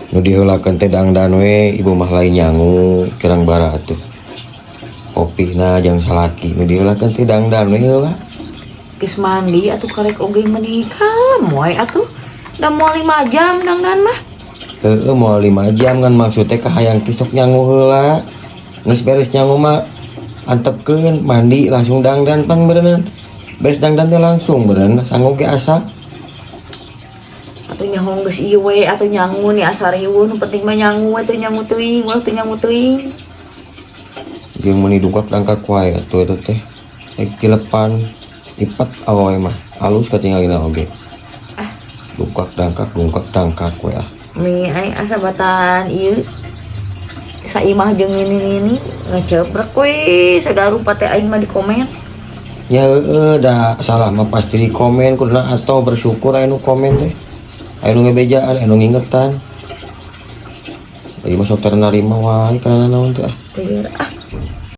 Nu diheulakeun teh dangdan we ibu mah lain nyangu kirang bara atuh. Kopina jeung salaki nu diheulakeun teh dangdan we heula. Geus mandi atuh karek oge menikah moe atuh. Da mau 5 jam dangdan mah. Heeh moal 5 jam kan maksudnya kahayang teh sok nyangu heula. Geus beres nyangu mah antepkeun mandi langsung dangdan pan berenang. Beres dangdan teh langsung berenang sanggup ge asa. Atuh nyahong geus ieu we atuh nyangu nih asa riweuh nu penting mah nyangu atuh nyangu teuing ulah teu nyangu teuing. Jeung meuni dungkak dangkak wae atuh eta teh. Rek tilepan lipat awewe mah halus katingalina oge. Dungkak dangkak we ah. Mi aing asa batan ieu saimah jeung ini ngecebrek we sagarupa teh aing mah di komen. Ya heeh da salah mah pasti di komen kuduna atau bersyukur anu komen teh. Anu ngebejaan, anu ngingetan. Ieu mah sok tarima wae kana naon teh ah.